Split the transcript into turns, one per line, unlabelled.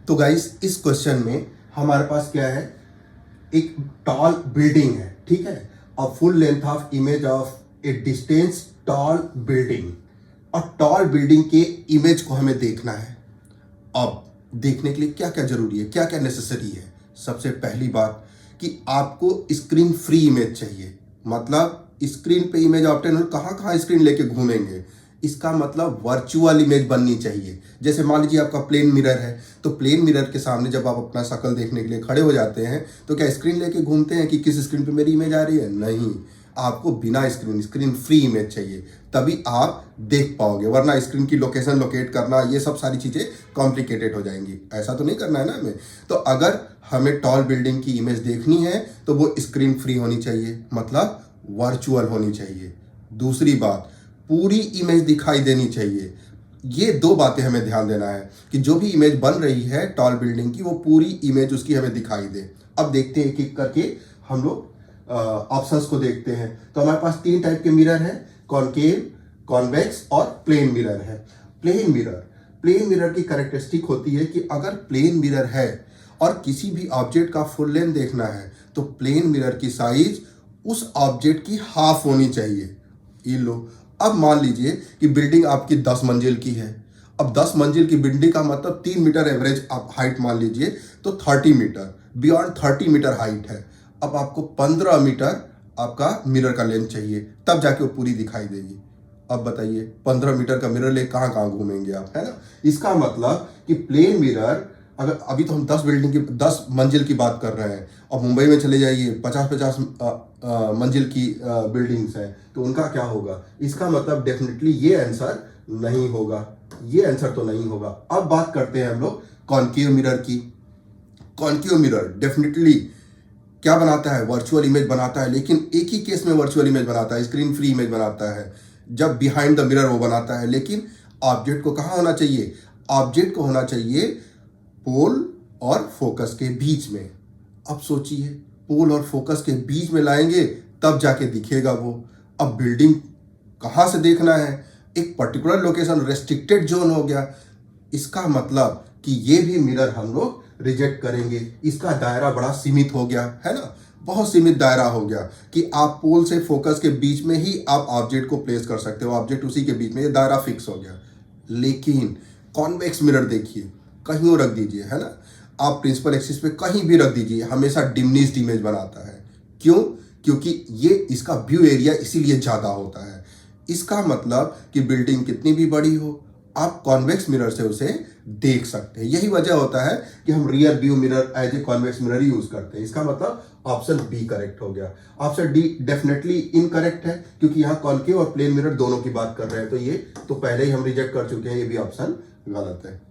तो गाइस इस क्वेश्चन में हमारे पास क्या है, एक टॉल बिल्डिंग है, ठीक है, a full length of image of A distance tall building, और टॉल बिल्डिंग के इमेज को हमें देखना है। अब देखने के लिए क्या क्या जरूरी है, क्या क्या नेसेसरी है। सबसे पहली बात कि आपको स्क्रीन फ्री इमेज चाहिए, मतलब स्क्रीन पे इमेज ऑब्टेन हो, कहाँ कहाँ स्क्रीन लेके घूमेंगे, इसका मतलब वर्चुअल इमेज बननी चाहिए। जैसे मान लीजिए आपका प्लेन मिरर है, तो प्लेन मिरर के सामने जब आप अपना शक्ल देखने के लिए खड़े हो जाते हैं तो क्या स्क्रीन लेके घूमते हैं कि किस स्क्रीन पे मेरी इमेज आ रही है? नहीं, आपको बिना स्क्रीन फ्री इमेज चाहिए, तभी आप देख पाओगे, वरना स्क्रीन की लोकेशन लोकेट करना, ये सब सारी चीज़ें कॉम्प्लिकेटेड हो जाएंगी। ऐसा तो नहीं करना है ना हमें। तो अगर हमें टॉल बिल्डिंग की इमेज देखनी है तो वो स्क्रीन फ्री होनी चाहिए, मतलब वर्चुअल होनी चाहिए। दूसरी बात, पूरी इमेज दिखाई देनी चाहिए। ये दो बातें हमें ध्यान देना है कि जो भी इमेज बन रही है टॉल बिल्डिंग की, वो पूरी इमेज उसकी हमें दिखाई दे। अब देखते हैं एक एक करके हम लोग ऑप्शंस को देखते हैं। तो हमारे पास 3 टाइप के मिरर है, कॉनकेव, कॉन्वेक्स और प्लेन मिरर है। प्लेन मिरर की कैरेक्टरिस्टिक होती है कि अगर प्लेन मिरर है और किसी भी ऑब्जेक्ट का फुल लेंथ देखना है तो प्लेन मिरर की साइज उस ऑब्जेक्ट की हाफ होनी चाहिए। ये लो, अब मान लीजिए कि बिल्डिंग आपकी 10 मंजिल की है। अब 10 मंजिल की बिल्डिंग का मतलब 3 मीटर एवरेज आप हाइट मान लीजिए, तो 30 मीटर, बियॉन्ड 30 मीटर हाइट है। अब आपको 15 मीटर आपका मिरर का लेंथ चाहिए, तब जाके वो पूरी दिखाई देगी। अब बताइए 15 मीटर का मिरर ले कहाँ कहाँ घूमेंगे आप, है ना। इसका मतलब कि प्लेन मिरर, अगर अभी तो हम 10 मंजिल की बात कर रहे हैं, और मुंबई में चले जाइए 50 मंजिल की बिल्डिंग्स हैं, तो उनका क्या होगा। इसका मतलब डेफिनेटली ये आंसर नहीं होगा, ये आंसर तो नहीं होगा। अब बात करते हैं हम लोग कॉनकेव मिरर की। कॉनकेव मिरर डेफिनेटली क्या बनाता है, वर्चुअल इमेज बनाता है, लेकिन एक ही केस में वर्चुअल इमेज बनाता है, स्क्रीन फ्री इमेज बनाता है, जब बिहाइंड द मिरर वो बनाता है। लेकिन ऑब्जेक्ट को कहाँ होना चाहिए, ऑब्जेक्ट को होना चाहिए पोल और फोकस के बीच में। अब सोचिए, पोल और फोकस के बीच में लाएंगे तब जाके दिखेगा वो। अब बिल्डिंग कहाँ से देखना है, एक पर्टिकुलर लोकेशन, रेस्ट्रिक्टेड जोन हो गया। इसका मतलब कि ये भी मिरर हम लोग रिजेक्ट करेंगे, इसका दायरा बड़ा सीमित हो गया, है ना, बहुत सीमित दायरा हो गया कि आप पोल से फोकस के बीच में ही आप ऑब्जेक्ट को प्लेस कर सकते हो, ऑब्जेक्ट उसी के बीच में, ये दायरा फिक्स हो गया। लेकिन कॉन्वेक्स मिरर देखिए, कहीं रख दीजिए, है ना, आप प्रिंसिपल एक्सिस पे कहीं भी रख दीजिए, हमेशा डिमिनिश्ड इमेज बनाता है। क्यों? क्योंकि ये इसका व्यू एरिया इसीलिए ज़्यादा होता है। इसका मतलब कि बिल्डिंग कितनी भी बड़ी हो, आप कॉन्वेक्स मिरर से उसे देख सकते हैं। यही वजह होता है कि हम rear view mirror as a convex mirror use करते हैं। इसका मतलब ऑप्शन बी करेक्ट हो गया। ऑप्शन डी डेफिनेटली इनकरेक्ट है, क्योंकि यहाँ कॉनकेव और प्लेन मिरर दोनों की बात कर रहे हैं, तो ये तो पहले ही हम रिजेक्ट कर चुके हैं, ये भी ऑप्शन गलत है।